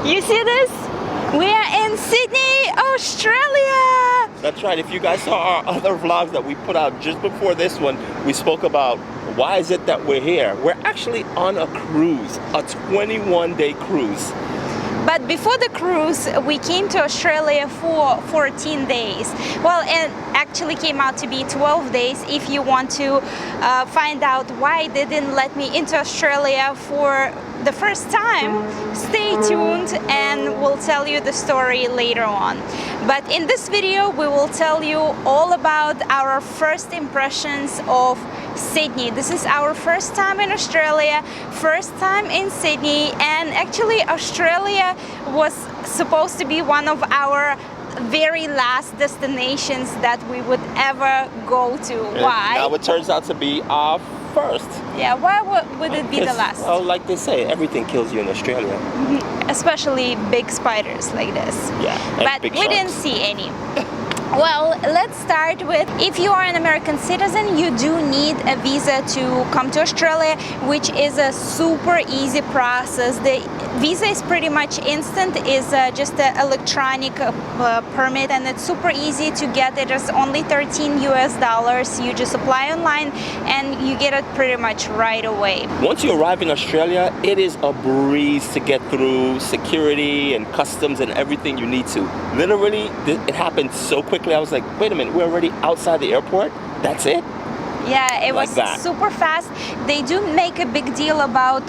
You see this? We are in Sydney, Australia! That's right. If you guys saw our other vlogs that we put out just before this one, we spoke about why is it that we're here. We're actually on a cruise, a 21-day cruise. But before the cruise, we came to Australia for 14 days. Well, it actually came out to be 12 days. If you want to find out why they didn't let me into Australia for the first time, stay tuned and we'll tell you the story later on. But in this video, we will tell you all about our first impressions of Sydney. This is our first time in Australia, first time in Sydney, and actually Australia was supposed to be one of our very last destinations that we would ever go to. Why? Now it turns out to be our first. Yeah, why would it be the last? Well, like they say, everything kills you in Australia. Especially big spiders like this. Yeah, but we didn't see any. Well, let's start with, if you are an American citizen, you do need a visa to come to Australia, which is a super easy process. The visa is pretty much instant. It's just an electronic permit, and it's super easy to get. It is only $13 US. You just apply online and you get it pretty much right away. Once you arrive in Australia, it is a breeze to get through security and customs and everything you need to. Literally, it happened so quickly. I was like, wait a minute, we're already outside the airport? That's it? Yeah, it was super fast. They do make a big deal about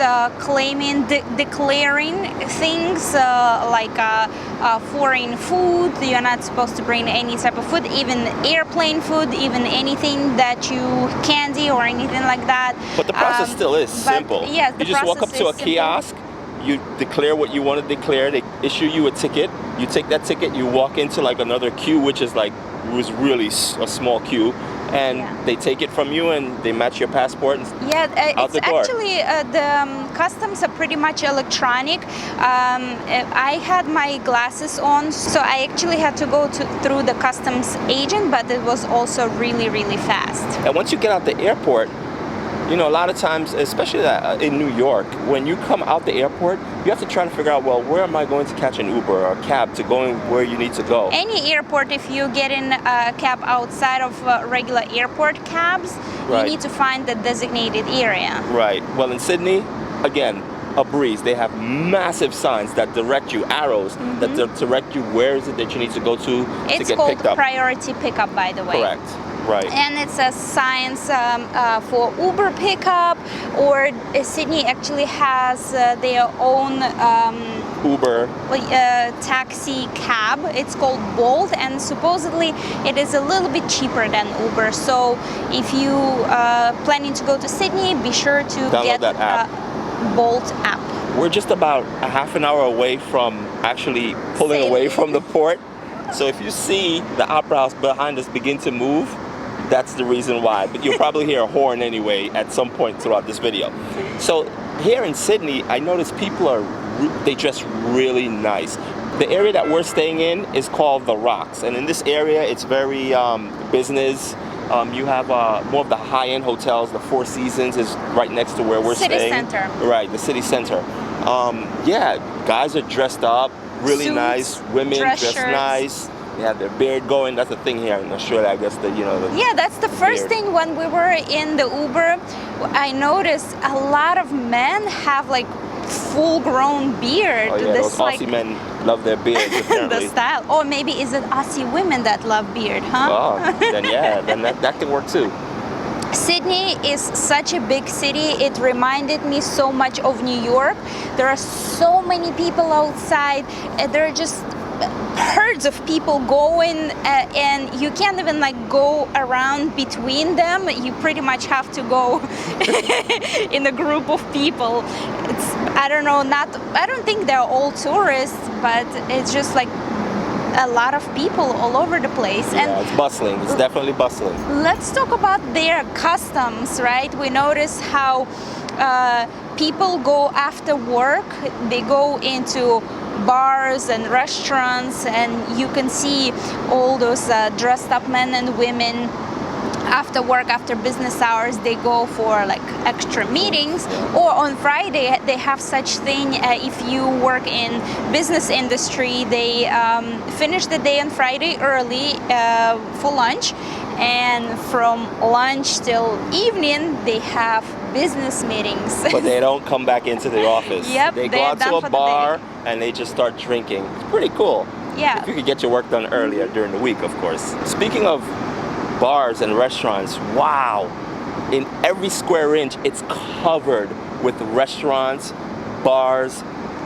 declaring things like foreign food. You're not supposed to bring any type of food, even airplane food, even anything that you candy or anything like that. But the process still is simple. Yes, you just walk up to a kiosk, you declare what you want to declare, they issue you a ticket, you take that ticket, you walk into like another queue, which is like, was really a small queue, and they take it from you and they match your passport and out the door. Actually, the customs are pretty much electronic. I had my glasses on, so I actually had to go through the customs agent, but it was also really, really fast. And once you get out the airport, you know, a lot of times, especially in New York, when you come out the airport, you have to try to figure out, well, where am I going to catch an Uber or a cab to go where you need to go? Any airport, if you get in a cab outside of regular airport cabs, you need to find the designated area. Right. Well, in Sydney, again, a breeze. They have massive signs that direct you, arrows that direct you where is it that you need to go to get picked up. It's called priority pickup, by the way. Correct. Right. And it's a signs for Uber pickup, or Sydney actually has their own Uber taxi cab. It's called Bolt, and supposedly it is a little bit cheaper than Uber. So if you planning to go to Sydney, be sure to download that app. Bolt app. We're just about a half an hour away from actually pulling away from the port. So if you see the opera house behind us begin to move, that's the reason why. But you'll probably hear a horn anyway at some point throughout this video. So here in Sydney, I notice people they dress really nice. The area that we're staying in is called The Rocks, and in this area it's very business. You have more of the high-end hotels. The Four Seasons is right next to where we're staying. City Center. Right, the city center. Yeah, guys are dressed up, really Suits, nice. Women dress nice. They have their beard going. That's the thing here in Australia, I guess. Yeah, that's the first thing. When we were in the Uber, I noticed a lot of men have like full-grown beard. Oh yeah, those Aussie men love their beards, apparently. The style. Or maybe is it Aussie women that love beard, huh? Oh, then yeah, then that can work too. Sydney is such a big city. It reminded me so much of New York. There are so many people outside. There are just herds of people going, and you can't even like go around between them. You pretty much have to go in a group of people. It's, I don't know, I don't think they're all tourists, but it's just like a lot of people all over the place. Yeah, and it's bustling. It's definitely bustling. Let's talk about their customs, right? We notice how people go after work. They go into bars and restaurants, and you can see all those dressed up men and women after work, after business hours, they go for like extra meetings, or on Friday they have such thing. If you work in business industry, they finish the day on Friday early for lunch, and from lunch till evening they have business meetings. But they don't come back into the office. Yep, they go they're out done to for a the bar day. and they just start drinking. It's pretty cool. Yeah. If you could get your work done earlier during the week, of course. Speaking of bars and restaurants, wow, in every square inch it's covered with restaurants, bars,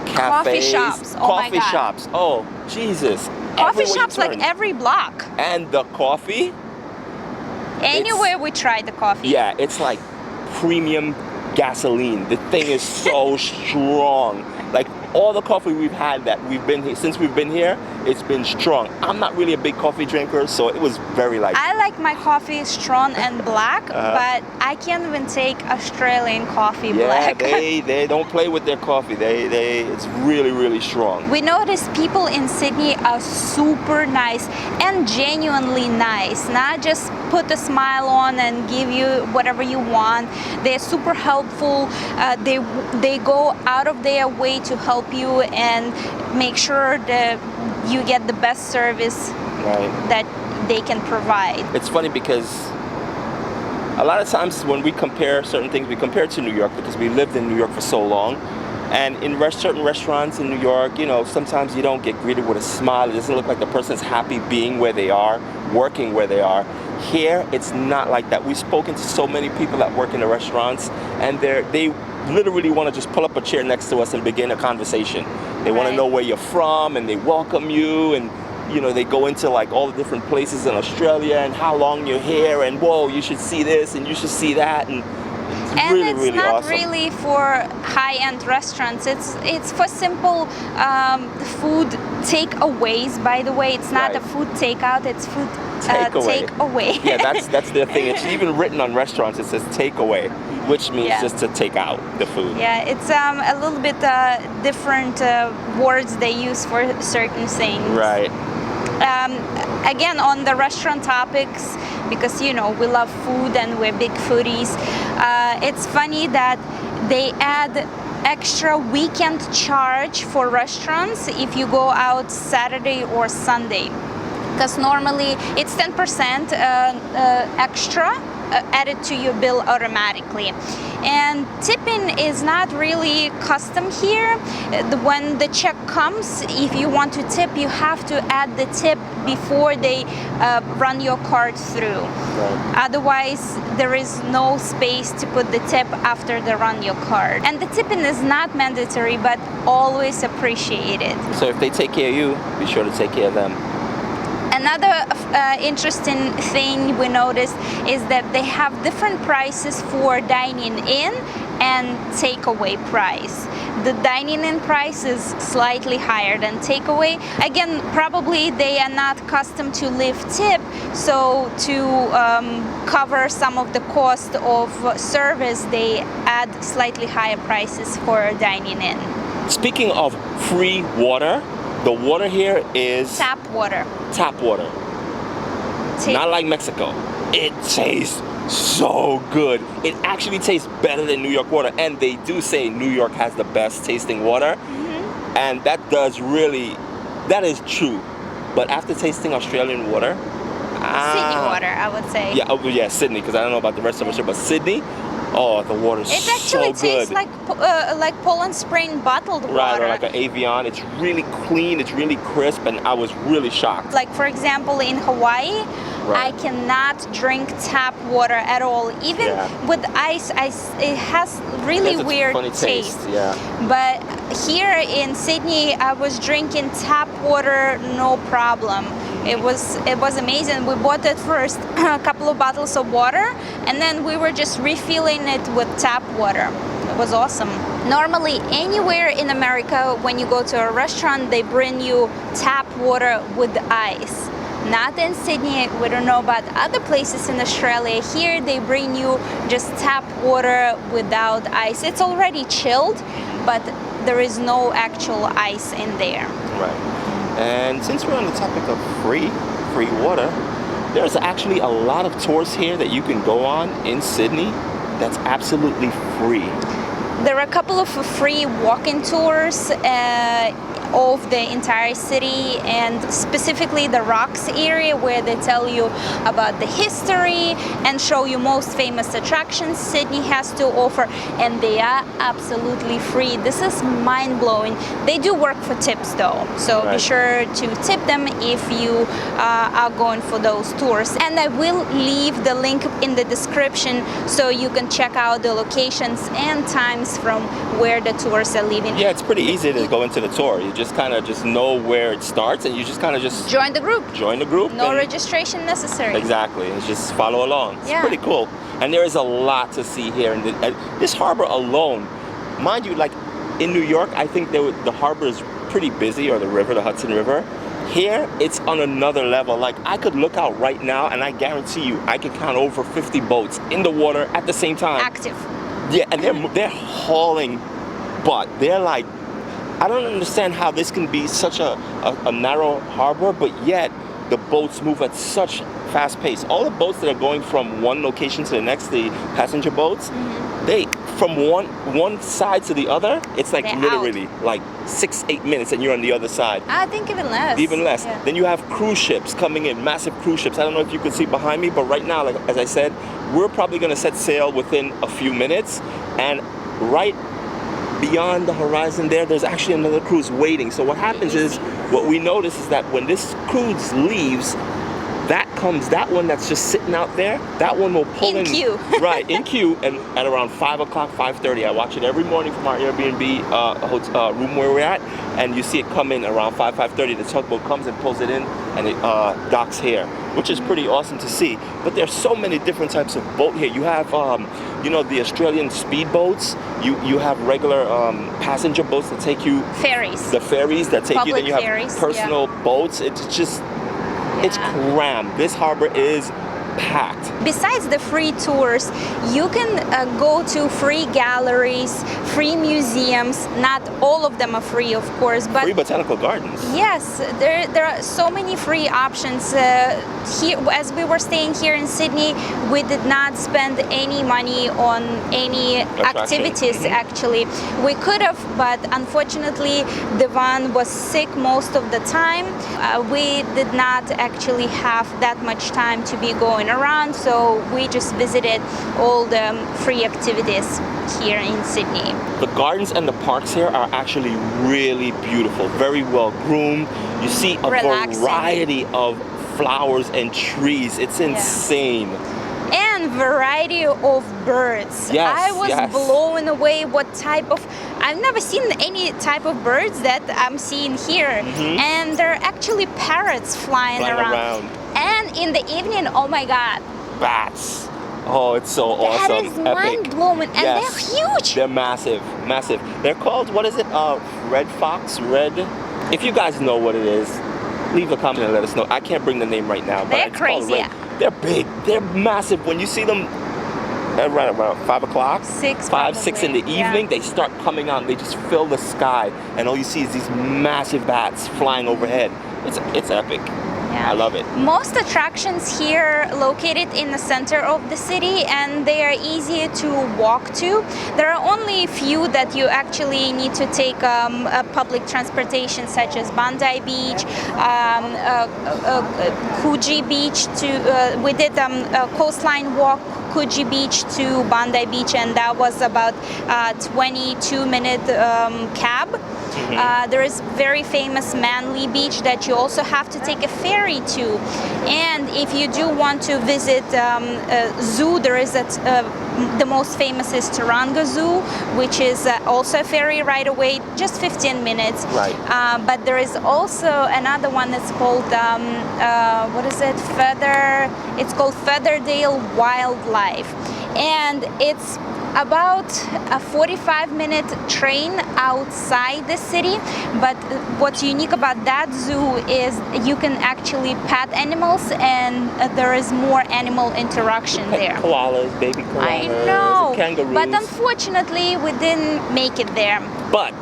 Coffee cafes, shops. Oh my coffee God. shops. Oh Jesus. Coffee Everywhere you shops like turn. every block. And the coffee, Anywhere we try the coffee. yeah, it's like premium gasoline. The thing is so strong. Like all the coffee we've had that we've been here since we've been here, it's been strong. I'm not really a big coffee drinker, so it was very light. I like my coffee strong and black, but I can't even take Australian coffee Yeah, black. they don't play with their coffee. It's really strong. We noticed people in Sydney are super nice and genuinely nice, not just put a smile on and give you whatever you want. They're super helpful. They go out of their way to help you and make sure that you get the best service that they can provide. It's funny because a lot of times when we compare certain things, we compare to New York because we lived in New York for so long. And in certain restaurants in New York, you know, sometimes you don't get greeted with a smile. It doesn't look like the person's happy being where they are, working where they are. Here, it's not like that. We've spoken to so many people that work in the restaurants, and they literally want to just pull up a chair next to us and begin a conversation. They want to know where you're from, and they welcome you, and you know, they go into like all the different places in Australia and how long you're here, and whoa, you should see this and you should see that, and And really, it's really not awesome. really for high-end restaurants. It's for simple food takeaways. By the way, it's not a food takeout. It's food takeaway. Yeah, that's their thing. It's even written on restaurants. It says takeaway, which means just to take out the food. Yeah, it's a little bit different words they use for certain things. Right. Again, on the restaurant topics, because you know we love food and we're big foodies, it's funny that they add extra weekend charge for restaurants if you go out Saturday or Sunday, because normally it's 10% extra added to your bill automatically. And tipping is not really custom here. When the check comes, if you want to tip, you have to add the tip before they run your card through. Otherwise, there is no space to put the tip after they run your card. And the tipping is not mandatory, but always appreciated. So if they take care of you, be sure to take care of them. Another interesting thing we noticed is that they have different prices for dining in and takeaway price. The dining in price is slightly higher than takeaway. Again, probably they are not accustomed to leave tip, so to cover some of the cost of service, they add slightly higher prices for dining in. Speaking of free water, the water here is Tap water. Tap water. Not like Mexico. It tastes so good. It actually tastes better than New York water. And they do say New York has the best tasting water. And that is true. But after tasting Australian water, Sydney water, I would say. Yeah, Sydney, because I don't know about the rest of Australia, but Sydney, oh, the water's so good. It actually tastes like Poland Spring bottled water. Right, or like an Avion. It's really clean, it's really crisp, and I was really shocked. Like, for example, in Hawaii, I cannot drink tap water at all. Even with ice, it has really weird funny taste. Yeah. But here in Sydney, I was drinking tap water, no problem. It was amazing. We bought at first a couple of bottles of water, and then we were just refilling it with tap water. It was awesome. Normally, anywhere in America, when you go to a restaurant, they bring you tap water with ice. Not in Sydney. We don't know about other places in Australia. Here, they bring you just tap water without ice. It's already chilled, but there is no actual ice in there. Right. And since we're on the topic of free water, There's actually a lot of tours here that you can go on in Sydney that's absolutely free. There are a couple of free walk-in tours of the entire city, and specifically the Rocks area, where they tell you about the history and show you most famous attractions Sydney has to offer, and they are absolutely free. This is mind-blowing. They do work for tips though, so be sure to tip them if you are going for those tours. And I will leave the link in the description so you can check out the locations and times from where the tours are leaving. Yeah, it's pretty easy to go into the tour. You just kind of just know where it starts, and you just kind of just join the group. Join the group. No registration necessary. Exactly. It's just follow along. It's pretty cool. And there is a lot to see here. And this harbor alone, mind you, like in New York, I think the harbor is pretty busy, or the river, the Hudson River. Here, it's on another level. Like, I could look out right now, and I guarantee you, I could count over 50 boats in the water at the same time. Active. Yeah, and they're hauling butt. They're like, I don't understand how this can be such a narrow harbor, but yet the boats move at such fast pace. All the boats that are going from one location to the next, the passenger boats, they from one side to the other, it's like literally like 6-8 minutes, and you're on the other side. I think even less. Even less. Yeah. Then you have cruise ships coming in, massive cruise ships. I don't know if you can see behind me, but right now, like as I said, we're probably going to set sail within a few minutes, and right beyond the horizon there's actually another cruise waiting. So what happens is, what we notice is that when this cruise leaves, that one that's just sitting out there, that one will pull in queue. Right, in queue, and at around 5 o'clock, 5:30. I watch it every morning from our Airbnb room where we're at, and you see it come in around 5:30. The tugboat comes and pulls it in, and it docks here, which is pretty awesome to see. But there's so many different types of boat here. You have you know, the Australian speedboats. You have regular passenger boats that take you. Ferries. The ferries that take you. Then you have ferries, personal boats. It's just, it's crammed. This harbor is packed. Besides the free tours, you can go to free galleries, free museums. Not all of them are free, of course, but free botanical gardens. Yes, there are so many free options. Here, as we were staying here in Sydney, we did not spend any money on any activities. Actually, we could have, but unfortunately, Devon was sick most of the time. We did not actually have that much time to be going around, so we just visited all the free activities here in Sydney. The gardens and the parks here are actually really beautiful, very well groomed. You see a variety of flowers and trees. It's insane. And variety of birds. Yes, I was blown away what type of, I've never seen any type of birds that I'm seeing here. And there are actually parrots flying around. And in the evening, oh my God. Bats. Oh, it's so awesome. That is mind-blowing. And they're huge. They're massive, massive. They're called, what is it? Red fox, red. If you guys know what it is, leave a comment and let us know. I can't bring the name right now. They're crazy. They're big. They're massive. When you see them around 5 o'clock, 6 in the evening, they start coming out and they just fill the sky. And all you see is these massive bats flying overhead. It's epic. I love it. Most attractions here located in the center of the city, and they are easy to walk to. There are only a few that you actually need to take public transportation, such as Bondi Beach, COOGIE Beach. We did a coastline walk, COOGIE Beach to Bondi Beach, and that was about 22-minute cab. There is very famous Manly Beach that you also have to take a ferry to. And if you do want to visit zoo, there is the most famous is Taronga Zoo, which is also a ferry right away, just 15 minutes. Right. But there is also another one that's called, what is it? It's called Featherdale Wildlife. And it's about a 45-minute train outside the city, but what's unique about that zoo is you can actually pet animals, and there is more animal interaction there. Koalas, baby koalas, I know, kangaroos. but unfortunately we didn't make it there. But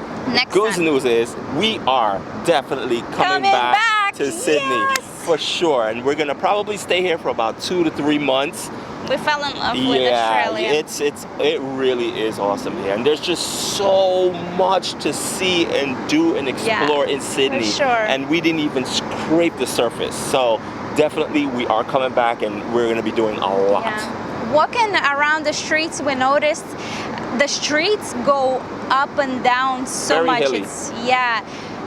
good news is we are definitely coming back to Sydney. For sure, and we're gonna probably stay here for about 2 to 3 months. We fell in love with Australia. It really is awesome here, and there's just so much to see and do and explore in Sydney. For sure. And we didn't even scrape the surface. So definitely we are coming back, and we're gonna be doing a lot. Yeah. Walking around the streets, we noticed the streets go up and down so Very much. hilly.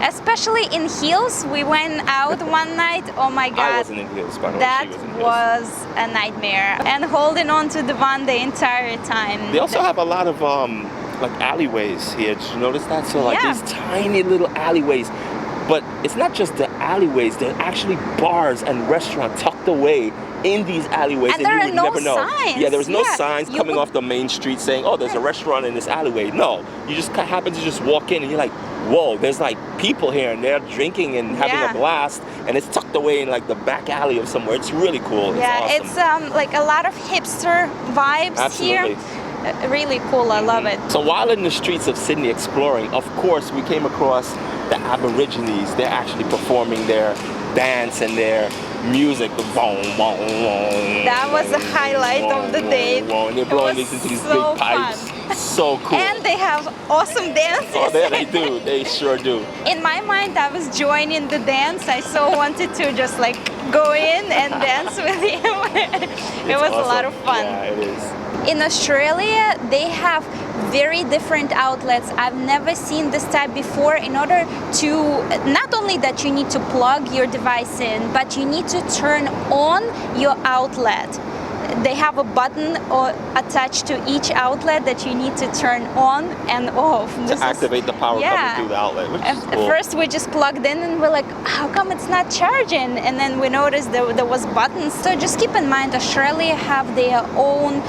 Especially in heels. We went out one night. Oh my God. I wasn't in heels, by the way. That She was in heels. was a nightmare. And holding on to the van the entire time. They also have a lot of like alleyways here. Did you notice that? So like these tiny little alleyways. But it's not just the alleyways. There are actually bars and restaurants tucked away in these alleyways, and there you are would no never know. signs. Yeah, there was no signs coming off the main street saying, "Oh, there's a restaurant in this alleyway." No, you just happen to just walk in, and you're like, "Whoa, there's like people here, and they're drinking and having a blast," and it's tucked away in like the back alley of somewhere. It's really cool. Yeah, it's awesome. it's like a lot of hipster vibes Absolutely. here. Really cool. I love it. So while in the streets of Sydney exploring, of course, we came across the Aborigines. They're actually performing their dance and their music. That was the highlight of the day. And they're blowing this into these so big pipes. fun. So cool. And they have awesome dances. Oh, they do. They sure do. In my mind, I was joining the dance. I so wanted to just like go in and dance with him. It was awesome. a lot of fun. Yeah, it is. In Australia, they have very different outlets. I've never seen this type before. In order to, not only that you need to plug your device in, but you need to turn on your outlet. They have a button attached to each outlet that you need to turn on and off. To activate the power coming through the outlet, which is cool. At first we just plugged in and we're like, how come it's not charging? And then we noticed there was buttons. So just keep in mind, Australia have their own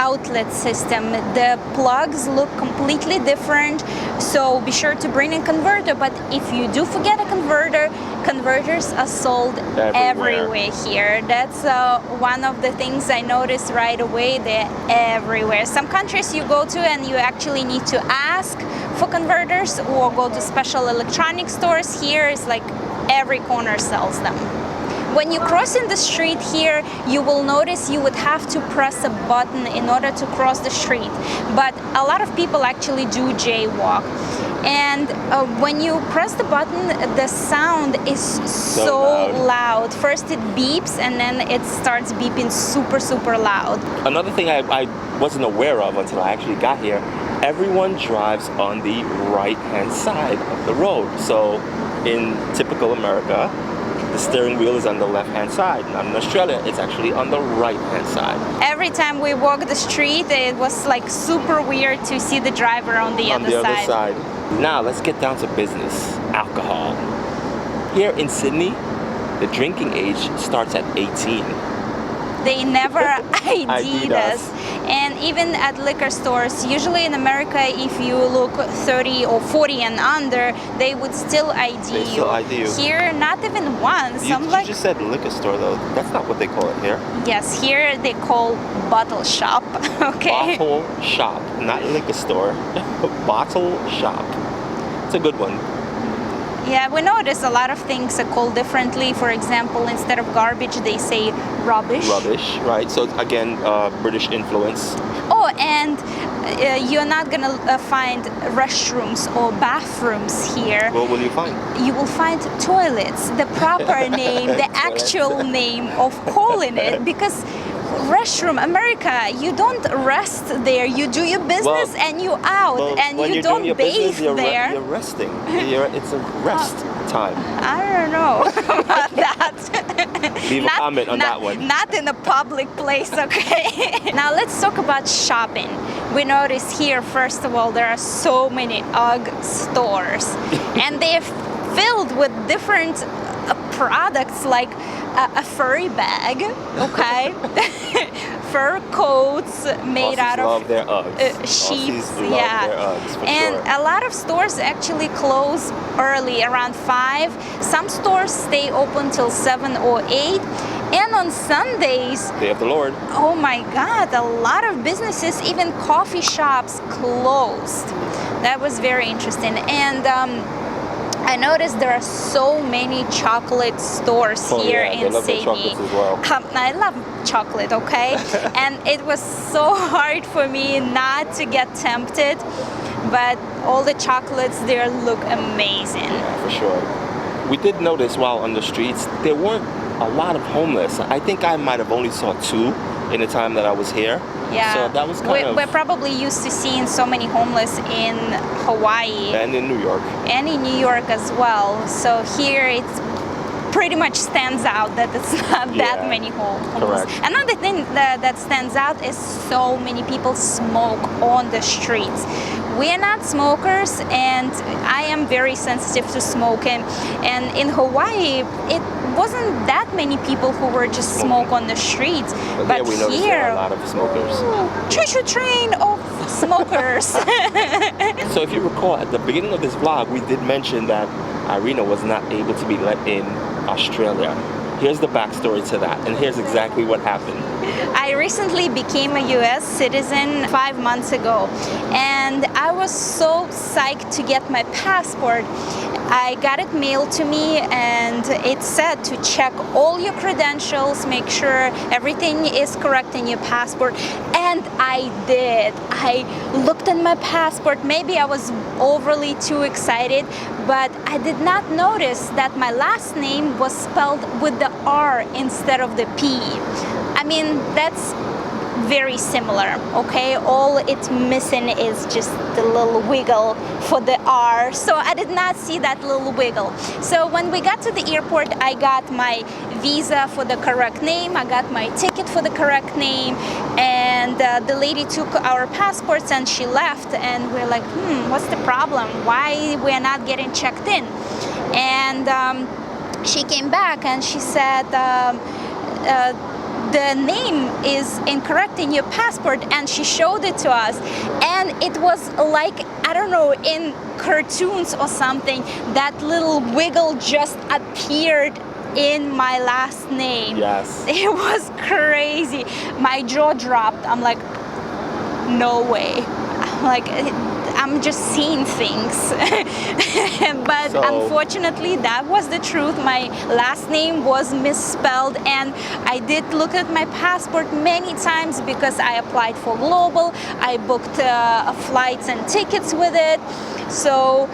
outlet system. The plugs look completely different. So be sure to bring a converter. But if you do forget a converter, converters are sold everywhere here. That's one of the things I noticed right away. They're everywhere. Some countries you go to and you actually need to ask for converters or go to special electronic stores. Here is like every corner sells them. When you cross in the street here, you will notice you would have to press a button in order to cross the street. But a lot of people actually do jaywalk. And when you press the button, the sound is so loud. First it beeps and then it starts beeping super, super loud. Another thing I wasn't aware of until I actually got here, everyone drives on the right-hand side of the road. So in typical America, the steering wheel is on the left-hand side. Now in Australia, it's actually on the right-hand side. Every time we walk the street, it was like super weird to see the driver on the other side. Now let's get down to business. Alcohol. Here in Sydney, the drinking age starts at 18. They never ID'd us. And even at liquor stores, usually in America, if you look 30 or 40 and under, they would still ID you. Still ID you. Here, not even once. You just said liquor store though. That's not what they call it here. Yes, here they call bottle shop. Okay. Bottle shop, not liquor store. Bottle shop. It's a good one. Yeah, we notice a lot of things are called differently. For example, instead of garbage, they say rubbish. Rubbish, right? So again, British influence. Oh, and you're not gonna find restrooms or bathrooms here. What will you find? You will find toilets, the proper name, the actual name of calling it, because restroom, America, you don't rest there. You do your business and you out, and you don't bathe there. You're resting. It's a rest time. I don't know about that. Leave a comment on that one. Not in a public place, okay? Now let's talk about shopping. We notice here, first of all, there are so many UGG stores, and they're filled with different products like a furry bag, okay? Fur coats made Aussies out of love their Uggs. sheets, Aussies love their Uggs, for and sure. a lot of stores actually close early, around 5. Some stores stay open till 7 or 8. And on Sundays, Day of the Lord. Oh my God, a lot of businesses, even coffee shops, closed. That was very interesting. And I noticed there are so many chocolate stores here yeah, in they love their Sydney. chocolates as well. I love chocolate, okay? And it was so hard for me not to get tempted, but all the chocolates there look amazing. Yeah, for sure. We did notice while on the streets, there weren't a lot of homeless. I think I might have only saw 2 in the time that I was here. Yeah, so that was kind of... we're probably used to seeing so many homeless in Hawaii and in New York. and in New York as well. So here it's pretty much stands out that it's not that many homeless. Correct. Another thing that stands out is so many people smoke on the streets. We are not smokers, and I am very sensitive to smoking. And in Hawaii, it wasn't that many people who were just smoke on the streets. But we noticed here, there are a lot of smokers. choo-choo train of smokers. So if you recall, at the beginning of this vlog, we did mention that Irina was not able to be let in Australia. Here's the backstory to that, and here's exactly what happened. I recently became a US citizen 5 months ago, and I was so psyched to get my passport. I got it mailed to me, and it said to check all your credentials, make sure everything is correct in your passport, and I did. I looked at my passport. Maybe I was overly too excited, but I did not notice that my last name was spelled with the R instead of the P. I mean, that's very similar, okay? All it's missing is just the little wiggle for the R. So I did not see that little wiggle. So when we got to the airport, I got my visa for the correct name, I got my ticket for the correct name, and the lady took our passports and she left, and we're like, what's the problem? Why we're not getting checked in? And she came back and she said, the name is incorrect in your passport, and she showed it to us, and it was like, I don't know, in cartoons or something, that little wiggle just appeared in my last name. Yes. It was crazy. My jaw dropped. I'm like, no way. I'm just seeing things. But unfortunately, that was the truth. My last name was misspelled, and I did look at my passport many times because I applied for global. I booked flights and tickets with it. So,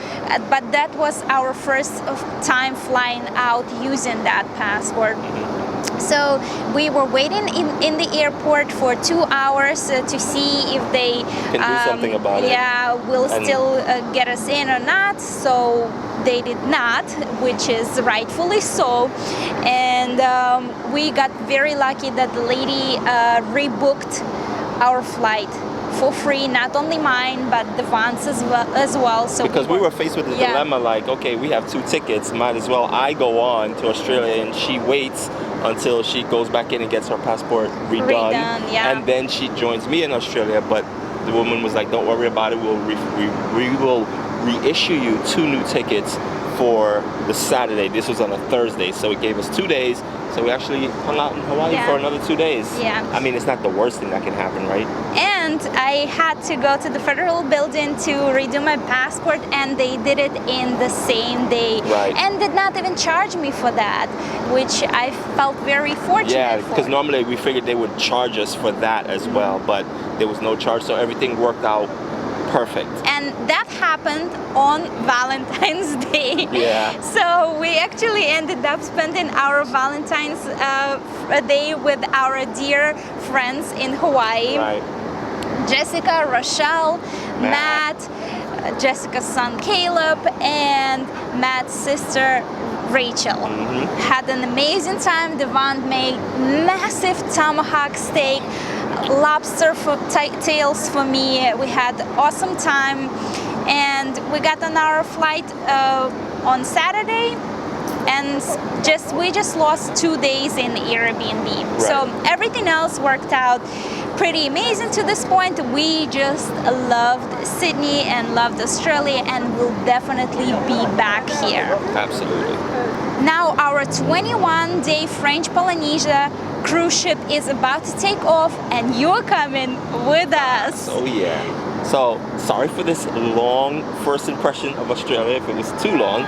but that was our first time flying out using that passport. So we were waiting in the airport for 2 hours to see if they can do something about it. Yeah, will still get us in or not. So they did not, which is rightfully so. And we got very lucky that the lady rebooked our flight for free, not only mine, but the Vance as well. So because we were faced with the dilemma, like, okay, we have 2 tickets, might as well I go on to Australia and she waits until she goes back in and gets her passport redone, and then she joins me in Australia. But the woman was like, don't worry about it, we will reissue you 2 new tickets for the Saturday. This was on a Thursday, so it gave us 2 days. So we actually hung out in Hawaii for another 2 days. Yeah. I mean, it's not the worst thing that can happen, right? And I had to go to the federal building to redo my passport, and they did it in the same day. Right. And did not even charge me for that, which I felt very fortunate Yeah, for. because normally we figured they would charge us for that as well, but there was no charge, so everything worked out perfect. And that happened on Valentine's Day. Yeah. So we actually ended up spending our Valentine's Day with our dear friends in Hawaii. Right. Jessica, Rochelle, Matt, Jessica's son Caleb, and Matt's sister Rachel. Had an amazing time. Devon made massive tomahawk steak, lobster tails for me. We had awesome time, and we got on our flight on Saturday, and we just lost 2 days in Air B&B. Right. So everything else worked out pretty amazing to this point. We just loved Sydney and loved Australia, and will definitely be back here. Absolutely. Now our 21-day French Polynesia cruise ship is about to take off, and you're coming with us. Oh yeah. So sorry for this long first impression of Australia if it was too long,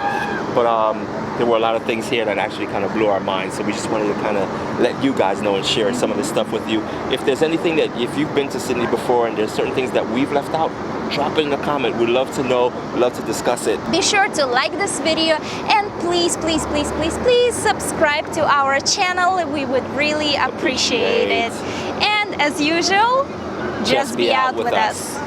but there were a lot of things here that actually kind of blew our minds. So we just wanted to kind of let you guys know and share some of this stuff with you. If there's anything that, if you've been to Sydney before and there's certain things that we've left out, drop it in a comment. We'd love to know, we'd love to discuss it. Be sure to like this video and please subscribe to our channel. We would really appreciate it. And as usual, just be out with us.